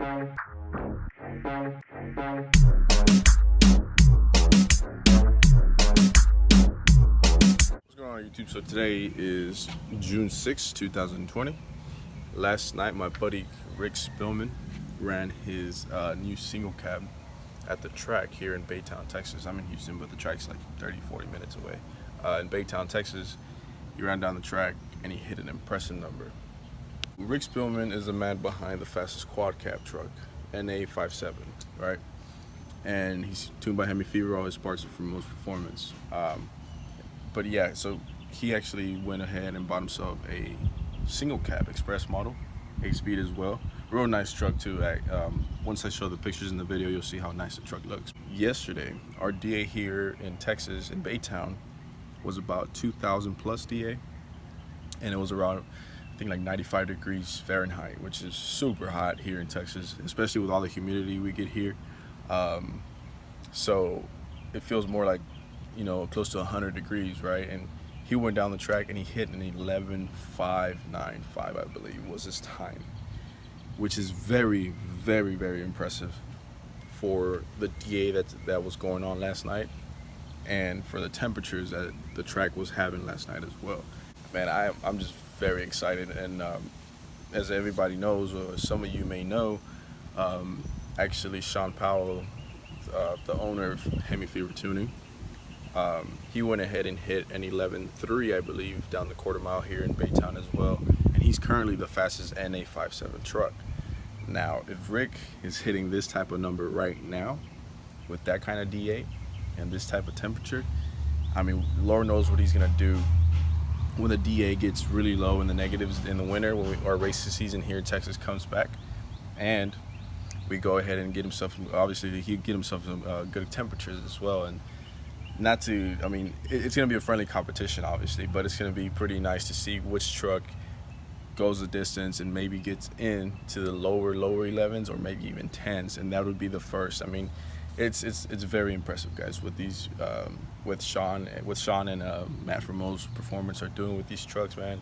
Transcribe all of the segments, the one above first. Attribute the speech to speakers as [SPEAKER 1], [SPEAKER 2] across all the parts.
[SPEAKER 1] What's going on YouTube? So today is June 6, 2020. Last night my buddy Rick Spillman ran his new single cab at the track here in Baytown, Texas. I'm in Houston, but the track's like 30-40 minutes away. In Baytown, Texas, he ran down the track and he hit an impressive number. Rick Spillman is the man behind the fastest quad cab truck, NA57, right? And he's tuned by Hemifever. All his parts are from Moes Performance. But yeah, so he actually went ahead and bought himself a single cab express model, 8-speed as well. Real nice truck too. Once I show the pictures in the video, you'll see how nice the truck looks. Yesterday, our DA here in Texas, in Baytown, was about 2,000 plus DA, and it was around, I think, like 95 degrees Fahrenheit, which is super hot here in Texas, especially with all the humidity we get here. So it feels more like, you know, close to 100 degrees, right? And he went down the track and he hit an 11.595, I believe was his time, which is very, very, very impressive for the DA that was going on last night, and for the temperatures that the track was having last night as well. Man, I'm just very excited, and as everybody knows, or some of you may know, actually Sean Powell, the owner of Hemifever Tuning, he went ahead and hit an 11.3, I believe, down the quarter mile here in Baytown as well, and he's currently the fastest NA57 truck. Now, if Rick is hitting this type of number right now with that kind of DA and this type of temperature, I mean, Lord knows what he's gonna do when the DA gets really low in the negatives in the winter, when our racing season here in Texas comes back, and we go ahead and get himself, obviously he'll get himself some good temperatures as well. And not to, I mean, it's going to be a friendly competition, obviously, but it's going to be pretty nice to see which truck goes the distance and maybe gets into the lower 11s or maybe even 10s, and that would be the first. I mean, it's very impressive, guys, with these with Sean and Matt from Moes Performance are doing with these trucks, man.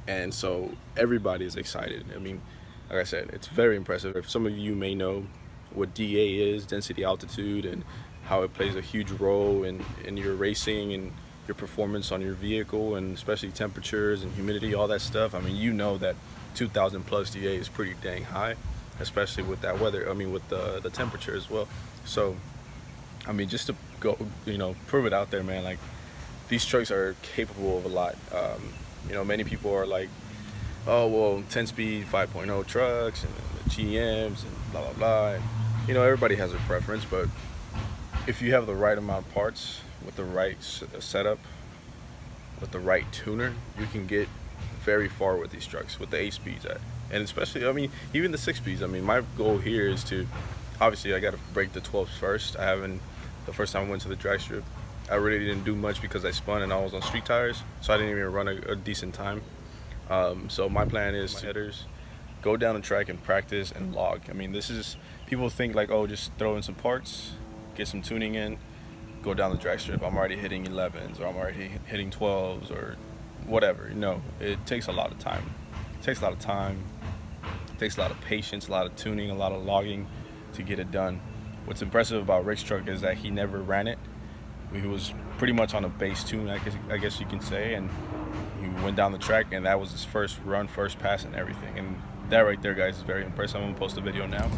[SPEAKER 1] And so everybody is excited. I mean, like I said, it's very impressive. If some of you may know what DA is, density altitude, and how it plays a huge role in your racing and your performance on your vehicle, and especially temperatures and humidity, all that stuff. I mean, you know that 2,000 plus DA is pretty dang high, especially with that weather. I mean, with the temperature as well. So, I mean, just to go, you know, prove it out there, man. Like, these trucks are capable of a lot. You know, many people are like, oh, well, 10-speed 5.0 trucks and the GMs and blah, blah, blah. And, you know, everybody has a preference, but if you have the right amount of parts with the right setup, with the right tuner, you can get very far with these trucks, with the 8-speeds at. And especially, I mean, even the 6-speeds. I mean, my goal here is to, obviously, I got to break the 12s first. The first time I went to the drag strip, I really didn't do much because I spun and I was on street tires, so I didn't even run a decent time. So my plan is to headers, go down the track and practice and log. I mean, this is, people think like, oh, just throw in some parts, get some tuning in, go down the drag strip. I'm already hitting 11s, or I'm already hitting 12s, or whatever. You know, it takes a lot of time. It takes a lot of time. It takes a lot of patience, a lot of tuning, a lot of logging to get it done. What's impressive about Rick's truck is that he never ran it. He was pretty much on a base tune, I guess you can say, and he went down the track, and that was his first run, first pass, and everything. And that right there, guys, is very impressive. I'm gonna post a video now.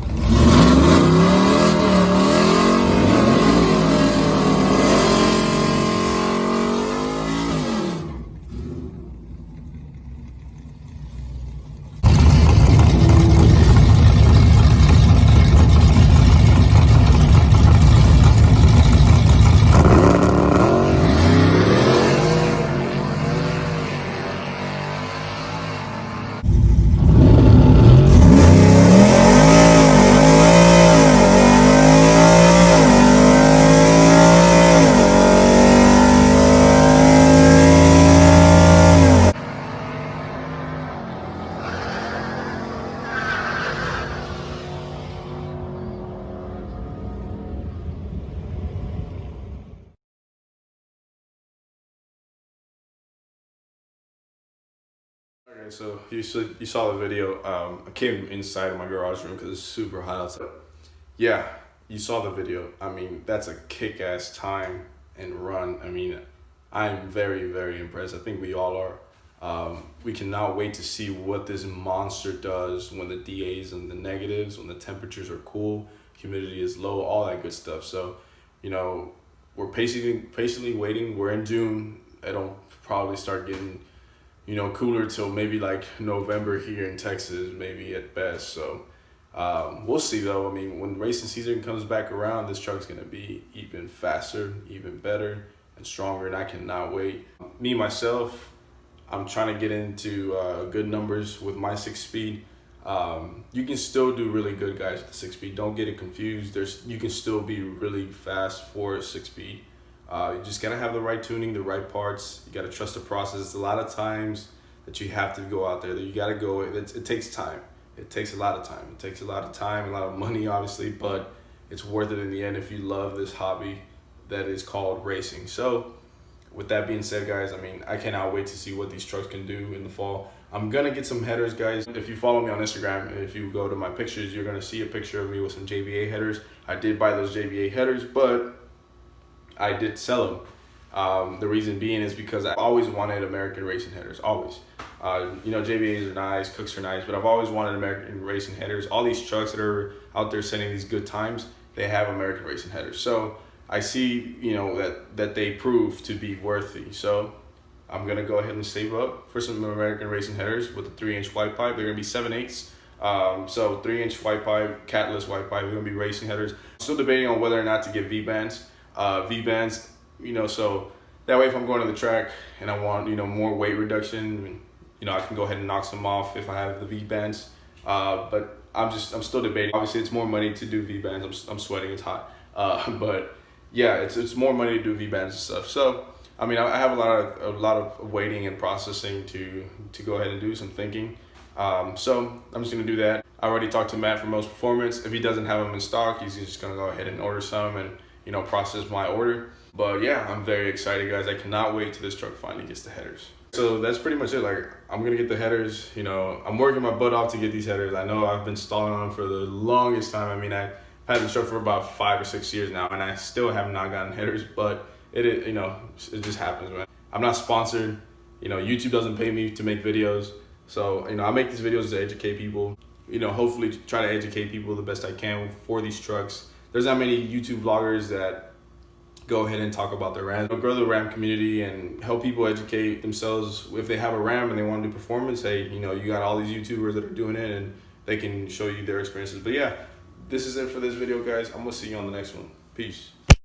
[SPEAKER 1] Okay, so you saw the video. I came inside of my garage room because it's super hot outside. Yeah, you saw the video. I mean, that's a kick-ass time and run. I mean, I'm very, very impressed. I think we all are. We cannot wait to see what this monster does when the DAs and the negatives, when the temperatures are cool, humidity is low, all that good stuff. So, you know, we're patiently waiting. We're in June. It'll probably start getting, you know, cooler till maybe like November here in Texas, maybe at best. So we'll see though. I mean, when racing season comes back around, this truck's gonna be even faster, even better and stronger, and I cannot wait. Me, myself, I'm trying to get into good numbers with my 6-speed. You can still do really good, guys, with the 6-speed. Don't get it confused. You can still be really fast for a 6-speed. You just gotta have the right tuning, the right parts. You gotta trust the process. It's a lot of times that you have to go out there. That you gotta go. It takes time. It takes a lot of time. It takes a lot of time, a lot of money, obviously, but it's worth it in the end if you love this hobby that is called racing. So, with that being said, guys, I mean, I cannot wait to see what these trucks can do in the fall. I'm gonna get some headers, guys. If you follow me on Instagram, and if you go to my pictures, you're gonna see a picture of me with some JBA headers. I did buy those JBA headers, but I did sell them. The reason being is because I always wanted American racing headers, always. You know, JBAs are nice, Cooks are nice, but I've always wanted American racing headers. All these trucks that are out there sending these good times, they have American racing headers. So I see, you know, that they prove to be worthy. So I'm gonna go ahead and save up for some American racing headers with a 3-inch white pipe. They're gonna be 7/8. So 3-inch white pipe, catless white pipe. They're gonna be racing headers. Still debating on whether or not to get V-bands. V-bands, you know, so that way if I'm going to the track and I want, you know, more weight reduction, you know, I can go ahead and knock some off if I have the V-bands. But I'm still debating. Obviously, it's more money to do V-bands. I'm sweating. It's hot. But yeah, it's more money to do V-bands and stuff. So I mean, I have a lot of waiting and processing to go ahead and do some thinking. So I'm just gonna do that. I already talked to Matt from Moes Performance. If he doesn't have them in stock, he's just gonna go ahead and order some and, you know, process my order. But yeah, I'm very excited, guys. I cannot wait till this truck finally gets the headers. So that's pretty much it. Like, I'm gonna get the headers. You know, I'm working my butt off to get these headers. I know I've been stalling on them for the longest time. I mean, I've had the truck for about 5 or 6 years now, and I still have not gotten headers. But you know, it just happens, man. I'm not sponsored. You know, YouTube doesn't pay me to make videos. So, you know, I make these videos to educate people. You know, hopefully try to educate people the best I can for these trucks. There's not many YouTube vloggers that go ahead and talk about their Ram. Grow the Ram community and help people educate themselves. If they have a Ram and they want to do performance, hey, you know, you got all these YouTubers that are doing it and they can show you their experiences. But yeah, this is it for this video, guys. I'm gonna see you on the next one. Peace.